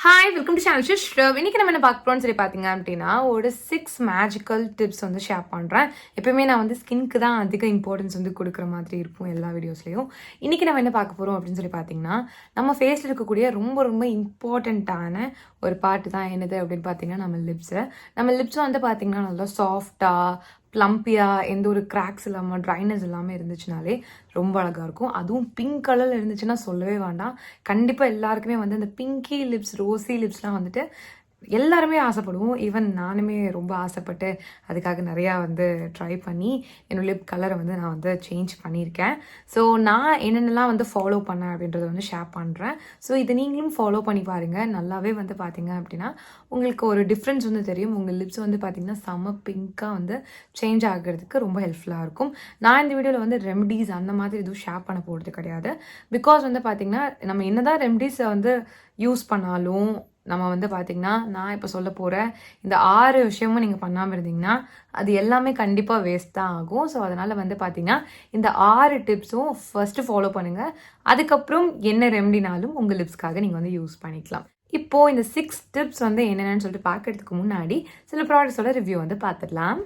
Hi welcome to channel Srav. இன்னைக்கு நம்ம என்ன பார்க்க போறோம்னு சொல்லி பார்த்தீங்க அப்படின்னா ஒரு 6 மேஜிக்கல் டிப்ஸ் வந்து ஷேர் பண்ணுறேன். எப்பயுமே நான் வந்து ஸ்கின்க்கு தான் அதிக இம்பார்ட்டன்ஸ் வந்து கொடுக்குற மாதிரி இருக்கும் எல்லா வீடியோஸ்லையும். இன்னைக்கு நம்ம என்ன பார்க்க போகிறோம் அப்படின்னு சொல்லி பார்த்தீங்கன்னா நம்ம ஃபேஸில் இருக்கக்கூடிய ரொம்ப ரொம்ப இம்பார்ட்டண்ட்டான ஒரு பார்ட்டு தான் என்னது அப்படின்னு பார்த்தீங்கன்னா நம்ம லிப்ஸ் வந்து பார்த்தீங்கன்னா நல்லா சாஃப்டாக ப்ளம்பியாக எந்த ஒரு கிராக்ஸ் இல்லாமல் ட்ரைனஸ் இல்லாமல் இருந்துச்சுனாலே ரொம்ப அழகாக இருக்கும். அதுவும் பிங்க் கலரில் இருந்துச்சுன்னா சொல்லவே வேண்டாம். கண்டிப்பாக எல்லாருக்குமே வந்து அந்த பிங்கி லிப்ஸ் ரோசி லிப்ஸ்லாம் வந்துட்டு எல்லாருமே ஆசைப்படுவோம். ஈவன் நானுமே ரொம்ப ஆசைப்பட்டு அதுக்காக நிறையா வந்து ட்ரை பண்ணி என்னோட லிப் கலரை வந்து நான் வந்து சேஞ்ச் பண்ணியிருக்கேன். ஸோ நான் என்னென்னலாம் வந்து ஃபாலோ பண்ணேன் அப்படின்றத வந்து ஷேர் பண்ணுறேன். ஸோ இதை நீங்களும் ஃபாலோ பண்ணி பாருங்கள். நல்லாவே வந்து பார்த்தீங்க அப்படின்னா உங்களுக்கு ஒரு டிஃப்ரென்ஸ் வந்து தெரியும். உங்கள் லிப்ஸ் வந்து பார்த்திங்கன்னா செம்ம பிங்காக வந்து சேஞ்ச் ஆகிறதுக்கு ரொம்ப ஹெல்ப்ஃபுல்லாக இருக்கும். நான் இந்த வீடியோவில் வந்து ரெமடிஸ் அந்த மாதிரி எதுவும் ஷேர் பண்ண போகிறது கிடையாது. பிகாஸ் வந்து பார்த்திங்கன்னா நம்ம என்னதான் ரெமடிஸை வந்து யூஸ் பண்ணாலும் நம்ம வந்து பார்த்திங்கன்னா நான் இப்போ சொல்ல போகிற இந்த 6 விஷயமும் நீங்கள் பண்ணாமல் இருந்தீங்கன்னா அது எல்லாமே கண்டிப்பாக வேஸ்ட் தான் ஆகும். ஸோ அதனால் வந்து பார்த்திங்கன்னா இந்த 6 டிப்ஸும் ஃபஸ்ட்டு ஃபாலோ பண்ணுங்கள். அதுக்கப்புறம் என்ன ரெமடினாலும் உங்கள் லிப்ஸ்க்காக நீங்கள் வந்து யூஸ் பண்ணிக்கலாம். இப்போது இந்த 6 டிப்ஸ் வந்து என்னென்னு சொல்லிட்டு பார்க்கறதுக்கு முன்னாடி சில ப்ராடக்ட்ஸோட ரிவ்யூ வந்து பார்த்துடலாம்.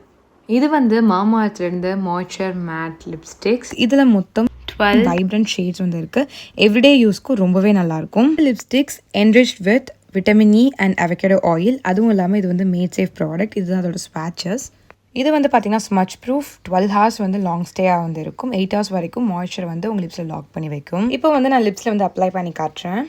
இது வந்து மாமாஅர்த்லேருந்து மாய்ஸ்சர் மேட் லிப்ஸ்டிக்ஸ். இதில் மொத்தம் 12 வைப்ரண்ட் ஷேட்ஸ் வந்து இருக்குது. எவ்ரிடே யூஸ்க்கு ரொம்பவே நல்லாயிருக்கும். Lipsticks enriched with vitamin E and avocado oil. அதுவும் இல்லாமல் இது வந்து மேட் சேஃப் ப்ராடக்ட். இதுதான் அதோட ஸ்வாட்சஸ். இது வந்து பார்த்திங்கன்னா ஸ்மச் ப்ரூஃப். 12 ஹார்ஸ் வந்து லாங் ஸ்டேயாக வந்து இருக்கும். 8 ஹார்ஸ் வரைக்கும் மாய்ஸ்சர் வந்து உங்கள் லிப்ஸில் லாக் பண்ணி வைக்கும். இப்போ வந்து நான் லிப்ஸில் வந்து அப்ளை பண்ணி காட்டுறேன்.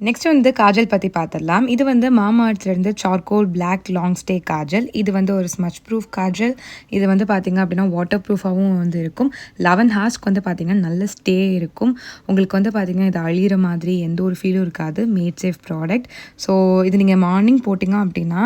நெக்ஸ்ட் வந்து காஜல் பற்றி பார்த்துடலாம். இது வந்து மாமாஅர்த்லேருந்து charcoal black long stay kajal. இது வந்து ஒரு ஸ்மச் ப்ரூஃப் காஜல். இது வந்து பார்த்திங்க அப்படின்னா வாட்டர் ப்ரூஃபாகவும் வந்து இருக்கும். 11 ஹார்ஸ்க்கு வந்து பார்த்திங்கன்னா நல்ல ஸ்டே இருக்கும். உங்களுக்கு வந்து பார்த்திங்கன்னா இது அழிகிற மாதிரி எந்த ஒரு ஃபீலும் இருக்காது. Mat safe product. ஸோ இது நீங்கள் மார்னிங் போட்டிங்க அப்படின்னா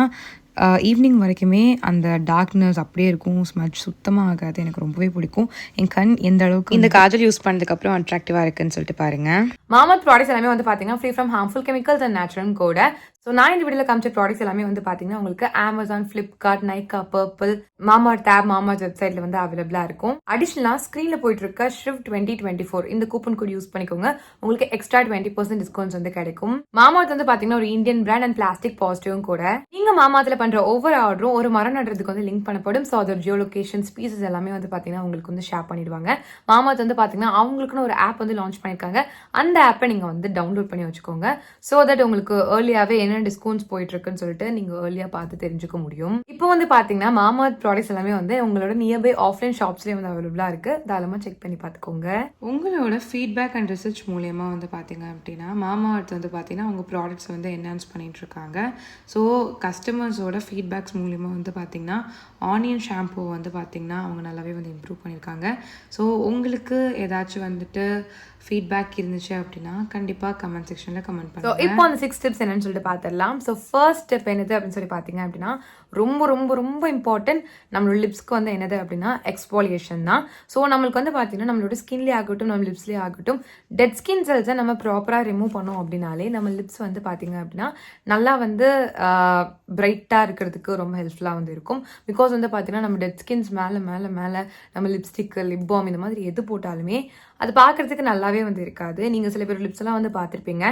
ஈவினிங் வரைக்குமே அந்த டார்க்னஸ் அப்படியே இருக்கும். ஸ்மச் சுத்தமாக ஆகாது. எனக்கு ரொம்பவே பிடிக்கும். என் கண் எந்த அளவுக்கு இந்த காஜல் யூஸ் பண்ணதுக்கப்புறம் அட்ராக்டிவாக இருக்குன்னு சொல்லிட்டு பாருங்கள். மாமாஅர்த் ப்ராடக்ட்ஸ் எல்லாமே வந்து பார்த்தீங்கன்னா free from harmful chemicals and natural கூட. ஸோ நான் இந்த வீடியோவில் காமிச்ச ப்ராடக்ட்ஸ் எல்லாமே வந்து பார்த்தீங்கன்னா உங்களுக்கு Amazon, Flipkart, Nykaa, Purplle, Mamaearth app, Mamaearth வெப்சைட்டில் வந்து அவைலபிளாக இருக்கும். அடிஷ்னலாக ஸ்க்ரீனில் போயிட்டு இருக்க ஷிவ் 2024 இந்த கூப்பன் கோட் யூஸ் பண்ணிக்கோங்க. உங்களுக்கு எக்ஸ்ட்ரா 20% டிஸ்கவுண்ட்ஸ் வந்து கிடைக்கும். மாமாஅர்த் வந்து பார்த்தீங்கன்னா ஒரு இந்தியன் பிராண்ட் அண்ட் பிளாஸ்டிக் பாசிட்டிவும் கூட. நீங்கள் மாமாஅர்த்தில் பண்ற ஒவ்வொரு ஆர்டரும் ஒரு மரம் நடுறதுக்கு வந்து லிங்க் பண்ணப்படும். ஸோ அதோட ஜியோ லொகேஷன் ஸ்பீசஸ் எல்லாமே வந்து பார்த்தீங்கன்னா உங்களுக்கு வந்து ஷேர் பண்ணிடுவாங்க. மாமாஅர்த் வந்து பார்த்தீங்கன்னா அவங்களுக்குன்னு ஒரு ஆப் வந்து லான்ச் பண்ணியிருக்காங்க. அந்த ஆப்பை நீங்கள் வந்து டவுன்லோட் பண்ணி வச்சுக்கோங்க. ஸோ தட் உங்களுக்கு ஏர்லியாகவே என்ன டிஸ்கவுண்ட்ஸ் போயிட்டு இருக்குன்னு சொல்லிட்டு நீங்கள் ஏர்லியாக பார்த்து தெரிஞ்சுக்க முடியும். இப்போ வந்து பார்த்தீங்கன்னா மாமாஅர்த் ப்ராடக்ட்ஸ் எல்லாமே வந்து உங்களோட நியர்பை ஆஃப்லைன் ஷாப்ஸ்லேயே வந்து அவைலபிளாக இருக்குது. தாராளமாக செக் பண்ணி பார்த்துக்கோங்க. உங்களோட ஃபீட்பேக் அண்ட் ரிசர்ச் மூலயமா வந்து பார்த்தீங்க அப்படின்னா மாமாஅர்த் வந்து பார்த்தீங்கன்னா அவங்க ப்ராடக்ட்ஸ் வந்து என்ஹான்ஸ் பண்ணிட்டு இருக்காங்க. ஸோ கஸ்டமர்ஸோட ஃபீட்பேக்ஸ் மூலிமா வந்து பார்த்திங்கன்னா ஆனியன் ஷாம்பூ வந்து பார்த்திங்கன்னா அவங்க நல்லாவே வந்து இம்ப்ரூவ் பண்ணியிருக்காங்க. ஸோ உங்களுக்கு ஏதாச்சும் வந்துட்டு ஃபீட்பேக் இருந்துச்சு அப்படின்னா கண்டிப்பாக கமெண்ட் செக்ஷனில் கமெண்ட் பண்ணுங்க. இப்போ அந்த 6 டிப்ஸ் என்னன்னு சொல்லிட்டு பார்த்துடலாம். ஸோ ஃபர்ஸ்ட் ஸ்டெப் என்னது அப்படின்னு சொல்லி பார்த்தீங்க அப்படின்னா ரொம்ப ரொம்ப ரொம்ப இம்பார்ட்டன்ட் நம்மளோட லிப்ஸ்க்கு வந்து என்னது அப்படின்னா எக்ஸ்பாலியேஷன் தான். ஸோ நம்மளுக்கு வந்து பார்த்தீங்கன்னா நம்மளோட ஸ்கின்லேயே ஆகட்டும் நம்ம லிப்ஸ்லேயே ஆகட்டும் டெட் ஸ்கின் செல்ஸை நம்ம ப்ராப்பராக ரிமூவ் பண்ணோம் அப்படின்னாலே நம்ம லிப்ஸ் வந்து பார்த்தீங்க அப்படின்னா நல்லா வந்து பிரைட்டாக இருக்கிறதுக்கு ரொம்ப ஹெல்ப்ஃபுல்லாக வந்து இருக்கும். பிகாஸ் வந்து பார்த்தீங்கன்னா நம்ம டெட் ஸ்கின்ஸ் மேலே மேலே மேலே நம்ம லிப்ஸ்டிக்கு லிப் பாம் இந்த மாதிரி எது போட்டாலுமே அது பார்க்குறதுக்கு நல்லாவே வந்து இருக்காது. நீங்கள் சில பேர் லிப்ஸ் எல்லாம் வந்து பார்த்துருப்பீங்க,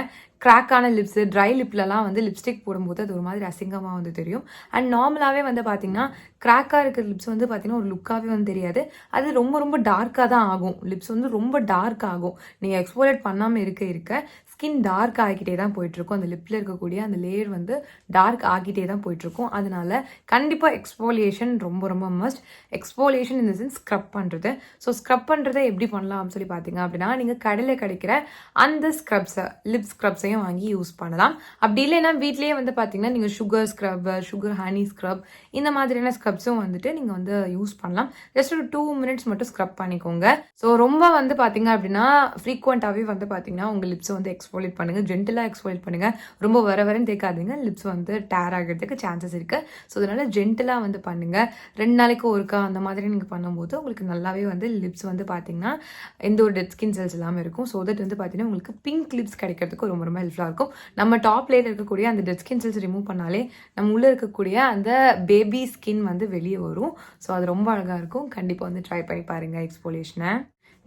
கிராக்கான லிப்ஸு ட்ரை லிப்லலாம் வந்து லிப்ஸ்டிக் போடும்போது அது ஒரு மாதிரி அசிங்கமாக வந்து தெரியும். அண்ட் நார்மலாகவே வந்து பார்த்தீங்கன்னா கிராக்காக இருக்கிற லிப்ஸ் வந்து பார்த்தீங்கன்னா ஒரு லுக்காகவே வந்து தெரியாது. அது ரொம்ப ரொம்ப டார்க்காக தான் ஆகும். லிப்ஸ் வந்து ரொம்ப டார்க் ஆகும். நீங்கள் எக்ஸ்போலேட் பண்ணாமல் இருக்க ஸ்கின் டார்க் ஆகிக்கிட்டே தான் போயிட்டுருக்கும். அந்த லிப்பில் இருக்கக்கூடிய அந்த லேயர் வந்து டார்க் ஆகிட்டே தான் போயிட்டுருக்கும். அதனால கண்டிப்பாக எக்ஸ்போலியேஷன் ரொம்ப ரொம்ப மஸ்ட். எக்ஸ்போலியேஷன் இந்த சென்ஸ் ஸ்க்ரப் பண்ணுறது. ஸோ ஸ்க்ரப் பண்ணுறதை எப்படி பண்ணலாம்னு சொல்லி பார்த்தீங்க அப்படின்னா நீங்கள் கடையில் கிடைக்கிற அந்த ஸ்க்ரப்ஸை லிப் ஸ்க்ரப்ஸையும் வாங்கி யூஸ் பண்ணலாம். அப்படி இல்லைன்னா வீட்லேயே வந்து பார்த்தீங்கன்னா நீங்கள் sugar scrub, sugar honey scrub இந்த மாதிரியான ஸ்க்ரப்ஸும் வந்துட்டு நீங்கள் வந்து யூஸ் பண்ணலாம். ஜஸ்ட் ஒரு 2 minutes மட்டும் ஸ்க்ரப் பண்ணிக்கோங்க. ஸோ ரொம்ப வந்து பார்த்தீங்க அப்படின்னா ஃப்ரீக்வெண்ட்டாகவே வந்து பார்த்தீங்கன்னா உங்கள் லிப்ஸை வந்து எக்ஸ்போலேட் பண்ணுங்கள், ஜென்டலாக எக்ஸ்போலேட் பண்ணுங்கள். ரொம்ப வரன்னு தேய்க்காதீங்க, லிப்ஸ் வந்து டேர் ஆகிறதுக்கு சான்சஸ் இருக்குது. ஸோ அதனால் ஜென்டலாக வந்து பண்ணுங்கள். 2 நாளைக்கு ஒருக்கா அந்த மாதிரி நீங்கள் பண்ணும்போது உங்களுக்கு நல்லாவே வந்து லிப்ஸ் வந்து பார்த்தீங்கன்னா எந்த ஒரு டெட் ஸ்கின் செல்ஸ் எல்லாமே இருக்கும். ஸோ தட் வந்து பார்த்தீங்கன்னா உங்களுக்கு பிங்க் லிப்ஸ் கிடைக்கிறதுக்கு ரொம்ப ரொம்ப ஹெல்ப்ஃபுல்லாக இருக்கும். நம்ம டாப் லேயர் இருக்கக்கூடிய அந்த டெட் ஸ்கின் செல்ஸ் ரிமூவ் பண்ணாலே நம்ம உள்ளே இருக்கக்கூடிய அந்த பேபி ஸ்கின் வந்து வெளியே வரும். ஸோ அது ரொம்ப அழகாக இருக்கும். கண்டிப்பாக வந்து ட்ரை பண்ணி பாருங்கள் எக்ஸ்போலேஷனை.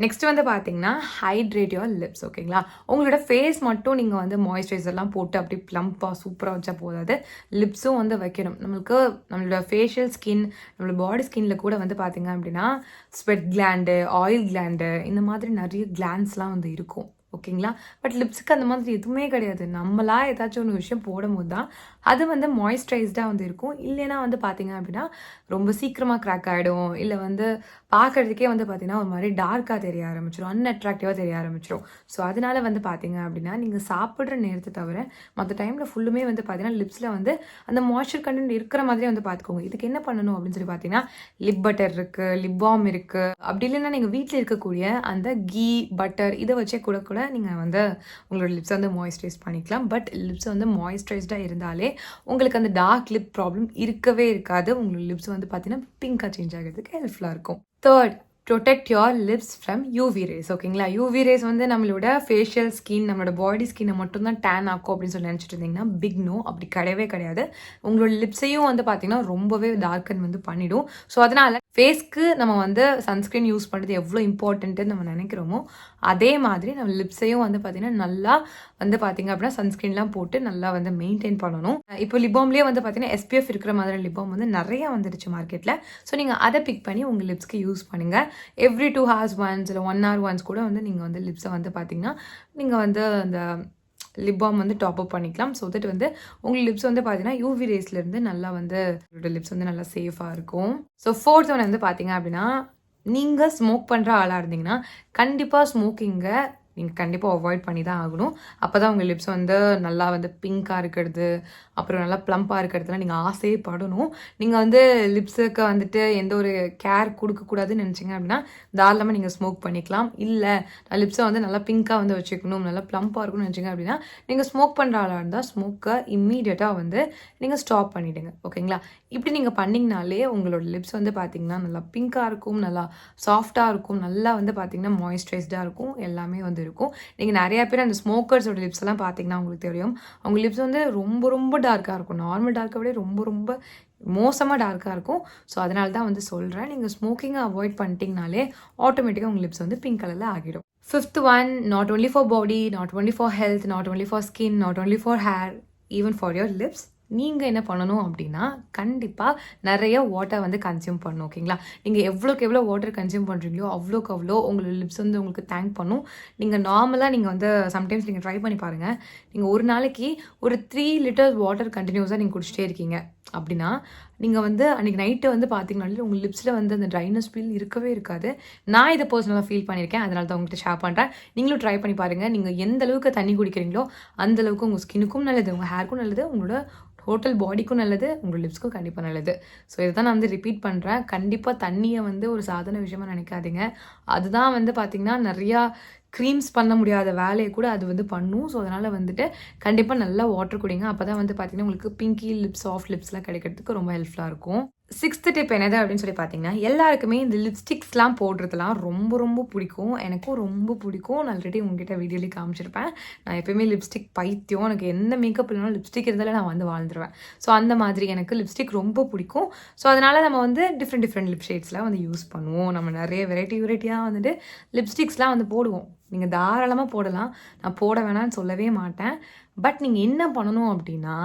நெக்ஸ்ட் வந்து பார்த்தீங்கன்னா ஹைட்ரேட் யுவர் லிப்ஸ். ஓகேங்களா, உங்களோட ஃபேஸ் மட்டும் நீங்கள் வந்து மாய்ஸ்சரைசர்லாம் போட்டு அப்படி ப்ளம்பாக சூப்பராக வச்சா போதாது, லிப்ஸும் வந்து வைக்கணும். நம்மளோட ஃபேஷியல் ஸ்கின், நம்மளோட பாடி ஸ்கின்ல கூட வந்து பார்த்தீங்க அப்படின்னா ஸ்வெட் கிளாண்டு, ஆயில் கிளாண்டு இந்த மாதிரி நிறைய கிளாண்ட்ஸ்லாம் வந்து இருக்கும். ஓகேங்களா, பட் லிப்ஸுக்கு அந்த மாதிரி எதுவுமே கிடையாது. நம்மளா ஏதாச்சும் ஒரு விஷயம் போடும் போது தான் அது வந்து மாய்ஸ்சரைஸ்டாக வந்து இருக்கும். இல்லைன்னா வந்து பார்த்தீங்க அப்படின்னா ரொம்ப சீக்கிரமாக கிராக் ஆகிடும், இல்லை வந்து பார்க்குறதுக்கே வந்து பார்த்தீங்கன்னா ஒரு மாதிரி டார்க்காக தெரிய ஆரம்பிச்சிடும், அன்அட்ராக்டிவாக தெரிய ஆரம்பிச்சிடும். ஸோ அதனால வந்து பார்த்தீங்க அப்படின்னா நீங்கள் சாப்பிட்ற நேரத்தை தவிர மற்ற டைமில் ஃபுல்லுமே வந்து பார்த்தீங்கன்னா லிப்ஸில் வந்து அந்த மாய்ஸ்சர் கண்டென்ட் இருக்கிற மாதிரியே வந்து பார்த்துக்கோங்க. இதுக்கு என்ன பண்ணணும் அப்படின்னு சொல்லி பார்த்தீங்கன்னா லிப் பட்டர் இருக்குது, லிப் பாம் இருக்குது. அப்படி இல்லைன்னா நீங்கள் வீட்டில் இருக்கக்கூடிய அந்த கீ பட்டர் இதை வச்சே கூட நீங்கள் வந்து உங்களோட லிப்ஸை வந்து மாய்ஸ்சரைஸ் பண்ணிக்கலாம். பட் லிப்ஸ் வந்து மாய்ஸ்சரைஸ்டாக இருந்தாலே உங்களுக்கு அந்த டார்க் லிப் ப்ராப்ளம் இருக்கவே இருக்காது. உங்களோட லிப்ஸ் வந்து பார்த்தீங்கன்னா பிங்காக சேஞ்ச் ஆகிறதுக்கு ஹெல்ப்ஃபுல்லாக இருக்கும். Third, protect your lips from UV rays. ஓகேங்களா, யூவி ரேஸ் வந்து நம்மளோட ஃபேஷியல் ஸ்கின், நம்மளோட பாடி ஸ்கின்னை மட்டும்தான் டேன் ஆக்கும் அப்படின்னு சொல்லி நினச்சிட்டு இருந்தீங்கன்னா பிக் நோ, அப்படி கிடையவே கிடையாது. உங்களோட லிப்ஸையும் வந்து பார்த்தீங்கன்னா ரொம்பவே டார்க்கன் வந்து பண்ணிடும். ஸோ அதனால் ஃபேஸ்க்கு நம்ம வந்து சன்ஸ்க்ரீன் யூஸ் பண்ணுறது எவ்வளோ இம்பார்ட்டன்ட்டு நம்ம நினைக்கிறோமோ அதே மாதிரி நம்ம லிப்ஸையும் வந்து பார்த்தீங்கன்னா நல்லா வந்து பார்த்தீங்க அப்படின்னா சன்ஸ்க்ரீன்லாம் போட்டு நல்லா வந்து மெயின்டைன் பண்ணணும். இப்போ லிப்பாம்லேயே வந்து பார்த்தீங்கன்னா SPF இருக்கிற மாதிரி லிப்பாம் வந்து நிறையா வந்துடுச்சு மார்க்கெட்டில். ஸோ நீங்கள் அதை பிக் பண்ணி உங்கள் லிப்ஸ்க்கு யூஸ் பண்ணுங்கள். எவ்ரி 2 hours ஒன்ஸ் இல்லை 1 hour ஒன்ஸ் கூட வந்து நீங்கள் வந்து லிப்ஸை வந்து பார்த்தீங்கன்னா நீங்கள் வந்து அந்த லிப் பாம் வந்து டாப் அப் பண்ணிக்கலாம். ஸோ தட் வந்து உங்கள் லிப்ஸ் வந்து பார்த்தீங்கன்னா யூவி ரேஸ்லேருந்து நல்லா வந்து லிப்ஸ் வந்து நல்லா சேஃபாக இருக்கும். ஸோ ஃபோர்த் ஒன் வந்து பார்த்தீங்க அப்படின்னா நீங்கள் ஸ்மோக் பண்ணுற ஆளாக இருந்தீங்கன்னா கண்டிப்பாக ஸ்மோக்கிங்கை நீங்கள் கண்டிப்பாக அவாய்ட் பண்ணி தான் ஆகணும். அப்போ தான் உங்கள் லிப்ஸ் வந்து நல்லா வந்து பிங்காக இருக்கிறது, அப்புறம் நல்லா ப்ளம்பாக இருக்கிறதுலாம் நீங்கள் ஆசையே படணும். நீங்கள் வந்து லிப்ஸுக்கு வந்துட்டு எந்த ஒரு கேர் கொடுக்கக்கூடாதுன்னு நினச்சிங்க அப்படின்னா தாராளமாக நீங்கள் ஸ்மோக் பண்ணிக்கலாம். இல்லை நான் லிப்ஸை வந்து நல்லா பிங்காக வந்து வச்சுக்கணும், நல்லா ப்ளம்பாக இருக்கணும்னு நினச்சிங்க அப்படின்னா நீங்கள் ஸ்மோக் பண்ணுற ஆளாக இருந்தால் ஸ்மோக்கை இம்மீடியட்டாக வந்து நீங்கள் ஸ்டாப் பண்ணிவிடுங்க. ஓகேங்களா, இப்படி நீங்கள் பண்ணிங்கனாலே உங்களோட லிப்ஸ் வந்து பார்த்திங்கன்னா நல்லா பிங்காக இருக்கும், நல்லா சாஃப்டாக இருக்கும், நல்லா வந்து பார்த்திங்கன்னா மாய்ஸ்சரைஸ்டாக இருக்கும், எல்லாமே வந்து இருக்கும். நீங்கள் நிறையா பேர் அந்த ஸ்மோக்கர்ஸோட லிப்ஸ் எல்லாம் பார்த்தீங்கன்னா உங்களுக்கு தெரியும், அவங்க லிப்ஸ் வந்து ரொம்ப ரொம்ப டார்க்காக இருக்கும். நார்மல் டார்க்கை விட ரொம்ப ரொம்ப மோசமாக டார்க்காக இருக்கும். ஸோ அதனால தான் வந்து சொல்கிறேன், நீங்கள் ஸ்மோக்கிங்கை அவாய்ட் பண்ணிட்டீங்கனாலே ஆட்டோமேட்டிக்காக உங்கள் லிப்ஸ் வந்து பிங்க் கலரில் ஆகிடும். Fifth one, not only for body, not only for health, not only for skin, not only for hair, even for your lips, நீங்கள் என்ன பண்ணணும் அப்படின்னா கண்டிப்பாக நிறைய வாட்டர் வந்து கன்சியூம் பண்ணணும். ஓகேங்களா, நீங்கள் எவ்வளோக்கு எவ்வளோ வாட்டர் கன்சியூம் பண்ணுறீங்களோ அவ்வளோக்கு அவ்வளோ உங்களோட லிப்ஸ் வந்து உங்களுக்கு தேங்க் பண்ணும். நீங்கள் நார்மலாக நீங்கள் வந்து சம்டைம்ஸ் நீங்கள் ட்ரை பண்ணி பாருங்கள், நீங்கள் ஒரு நாளைக்கு ஒரு 3 liters வாட்டர் கண்டினியூஸாக நீங்கள் குடிச்சிட்டே இருக்கீங்க அப்படின்னா நீங்கள் வந்து அன்றைக்கி நைட்டு வந்து பார்த்தீங்கன்னாலே உங்கள் லிப்ஸில் வந்து அந்த ட்ரைனஸ் ஃபீல் இருக்கவே இருக்காது. நான் இதை பர்சனலாக ஃபீல் பண்ணியிருக்கேன், அதனால தான் உங்கள்கிட்ட ஷேர் பண்ணுறேன். நீங்களும் ட்ரை பண்ணி பாருங்கள். நீங்கள் எந்த அளவுக்கு தண்ணி குடிக்கிறீங்களோ அந்தளவுக்கு உங்கள் ஸ்கின்னுக்கும் நல்லது, உங்கள் ஹேருக்கும் நல்லது, உங்களோட டோட்டல் பாடிக்கும் நல்லது, உங்களோட லிப்ஸ்க்கும் கண்டிப்பாக நல்லது. ஸோ இதை தான் நான் வந்து ரிப்பீட் பண்ணுறேன். கண்டிப்பாக தண்ணியை வந்து ஒரு சாதாரண விஷயமா நினைக்காதீங்க. அதுதான் வந்து பார்த்திங்கன்னா நிறையா க்ரீம்ஸ் பண்ண முடியாத வேலையை கூட அது வந்து பண்ணும். ஸோ அதனால் வந்துட்டு கண்டிப்பாக நல்லா வாட்டர் குடிங்க. அப்போ தான் வந்து பார்த்தீங்கன்னா உங்களுக்கு பிங்கி லிப்ஸ், சாஃப்ட் லிப்ஸ்லாம் கிடைக்கிறதுக்கு ரொம்ப ஹெல்ப்ஃபுல்லாக இருக்கும். 6th டிப் என்னது அப்படின்னு சொல்லி பார்த்தீங்கன்னா, எல்லாருக்குமே இந்த லிப்ஸ்டிக்ஸ்லாம் போடுறதுலாம் ரொம்ப ரொம்ப பிடிக்கும். எனக்கும் ரொம்ப பிடிக்கும். நான் ஆல்ரெடி உங்ககிட்ட வீடியோலேயே காமிச்சிருப்பேன். நான் எப்பயுமே லிப்ஸ்டிக் பைத்தியம். எனக்கு எந்த மேக்கப் இல்லைனாலும் லிப்ஸ்டிக் இருந்தாலும் நான் வந்து வாழ்ந்துருவேன். ஸோ அந்த மாதிரி எனக்கு லிப்ஸ்டிக் ரொம்ப பிடிக்கும். ஸோ அதனால் நம்ம வந்து டிஃப்ரெண்ட் லிப் ஷேட்ஸ்லாம் வந்து யூஸ் பண்ணுவோம். நம்ம நிறைய வெரைட்டியாக வந்துட்டு லிப்ஸ்டிக்ஸ்லாம் வந்து போடுவோம். நீங்கள் தாராளமாக போடலாம். நான் போட வேணாம்னு சொல்லவே மாட்டேன். பட் நீங்கள் என்ன பண்ணணும் அப்படின்னா,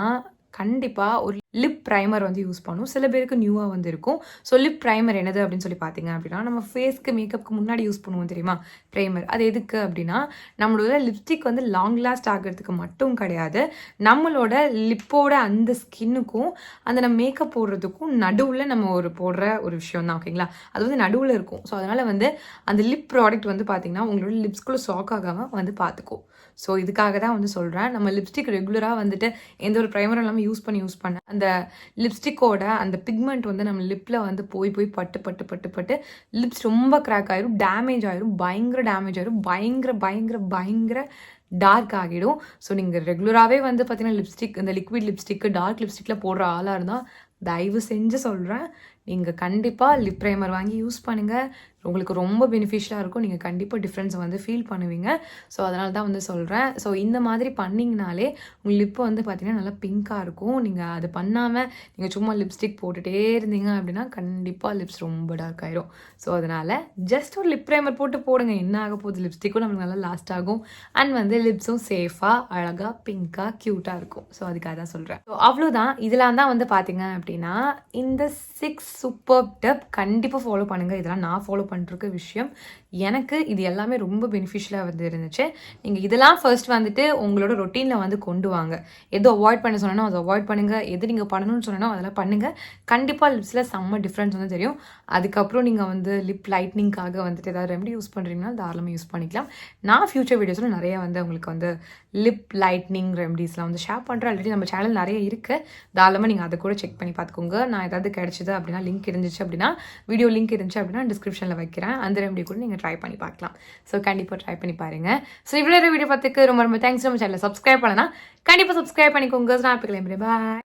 கண்டிப்பாக ஒரு லிப் ப்ரைமர் வந்து யூஸ் பண்ணும். சில பேருக்கு நியூவாக வந்து இருக்கும். ஸோ லிப் ப்ரைமர் என்னது அப்படின்னு சொல்லி பார்த்தீங்க அப்படின்னா, நம்ம ஃபேஸ்க்கு மேக்கப்புக்கு முன்னாடி யூஸ் பண்ணுவோம் தெரியுமா ப்ரைமர். அது எதுக்கு அப்படின்னா, நம்மளோட லிப்ஸ்டிக் வந்து லாங் லாஸ்ட் ஆகிறதுக்கு மட்டும் கிடையாது, நம்மளோட லிப்போட அந்த ஸ்கின்னுக்கும் அந்த நம்ம மேக்கப் போடுறதுக்கும் நடுவில் நம்ம போடுற ஒரு விஷயம் தான். ஓகேங்களா, அது வந்து நடுவில் இருக்கும். ஸோ அதனால் வந்து அந்த லிப் ப்ராடக்ட் வந்து பார்த்தீங்கன்னா உங்களோட லிப்ஸ்குள்ளே ஷாக் ஆகாமல் வந்து பார்த்துக்கும். ஸோ இதுக்காக தான் வந்து சொல்கிறேன். நம்ம லிப்ஸ்டிக் ரெகுலராக வந்துட்டு எந்த ஒரு ப்ரைமரும் இல்லாமல் யூஸ் பண்ண அந்த லிப்ஸ்டிக்கோட அந்த பிக்மெண்ட் வந்து நம்ம லிப்பில் வந்து போய் பட்டு லிப்ஸ் ரொம்ப கிராக் ஆயிரும், டேமேஜ் ஆயிரும், பயங்கர டார்க் ஆகிடும். ஸோ நீங்கள் ரெகுலராகவே வந்து பார்த்தீங்கன்னா லிப்ஸ்டிக், இந்த லிக்விட் லிப்ஸ்டிக்கு டார்க் லிப்ஸ்டிக்கில் போடுற ஆளாக இருந்தால் தயவு செஞ்சு சொல்கிறேன், நீங்கள் கண்டிப்பாக லிப் ப்ரைமர் வாங்கி யூஸ் பண்ணுங்கள். உங்களுக்கு ரொம்ப பெனிஃபிஷியலாக இருக்கும். நீங்கள் கண்டிப்பாக டிஃப்ரென்ஸை வந்து ஃபீல் பண்ணுவீங்க. ஸோ அதனால தான் வந்து சொல்கிறேன். ஸோ இந்த மாதிரி பண்ணிங்கனாலே உங்கள் லிப்பு வந்து பார்த்திங்கன்னா நல்லா பிங்காக இருக்கும். நீங்கள் அது பண்ணாமல் நீங்கள் சும்மா லிப்ஸ்டிக் போட்டுகிட்டே இருந்தீங்க அப்படின்னா கண்டிப்பாக லிப்ஸ் ரொம்ப டார்க் ஆயிரும். ஸோ அதனால் ஜஸ்ட் ஒரு லிப் ப்ரைமர் போட்டு போடுங்க. என்ன ஆக போகுது, லிப்ஸ்டிக்கும் நம்மளுக்கு நல்லா லாஸ்ட் ஆகும். அண்ட் வந்து லிப்ஸும் சேஃபாக அழகாக பிங்காக க்யூட்டாக இருக்கும். ஸோ அதுக்காக தான் சொல்கிறேன். ஸோ அவ்வளோதான். இதெல்லாம் தான் வந்து பார்த்தீங்க அப்படின்னா இந்த 6 சூப்பர் டிப் கண்டிப்பாக ஃபாலோ பண்ணுங்கள். இதெல்லாம் நான் ஃபாலோ பண்ணிருக்க விஷயம். எனக்கு இது எல்லாமே ரொம்ப பெனிஃபிஷியலாக வந்து இருந்துச்சு. நீங்கள் இதெல்லாம் ஃபர்ஸ்ட் வந்துட்டு உங்களோட ரொட்டீனில் வந்து கொண்டு வாங்க. எது அவாய்ட் பண்ண சொன்னோ அதை அவாய்ட் பண்ணுங்கள். எது நீங்கள் பண்ணணும்னு சொன்னோ அதெல்லாம் பண்ணுங்கள். கண்டிப்பாக லிப்ஸில் செம்ம டிஃப்ரென்ஸ் வந்து தெரியும். அதுக்கப்புறம் நீங்கள் வந்து லிப் லைட்னிங்காக வந்துட்டு ஏதாவது ரெமெடி யூஸ் பண்ணுறீங்கன்னா தாராளமாக யூஸ் பண்ணிக்கலாம். நான் ஃபியூச்சர் வீடியோஸில் நிறைய வந்து உங்களுக்கு வந்து லிப் லைட்னிங் ரெமடிஸ்லாம் வந்து ஷேர் பண்ணுறேன். ஆல்ரெடி நம்ம சேனல் நிறைய இருக்குது. தாராளமாக நீங்கள் அதை கூட செக் பண்ணி பார்த்துக்கோங்க. நான் ஏதாவது கிடைச்சிது அப்படின்னா லிங்க் இருந்துச்சு அப்படின்னா, வீடியோ லிங்க் இருந்துச்சு அப்படின்னா டிஸ்கிரிப்ஷனில் வைக்கிறேன். அந்த ரெமடி கூட நீங்கள் ட்ரை பண்ணி பார்க்கலாம். ஸோ கண்டிப்பாக ட்ரை பண்ணி பாருங்கள். ஸோ இவ்வளோ வீடியோ பார்த்துக்கு ரொம்ப தேங்க்ஸ். நம்ம சேனலை சப்ஸ்கிரைப் பண்ணனா கண்டிப்பாக சப்ஸ்கிரைப் பண்ணிக்கோங்க. நான் இப்போ கிளம்புறேன். பாய்.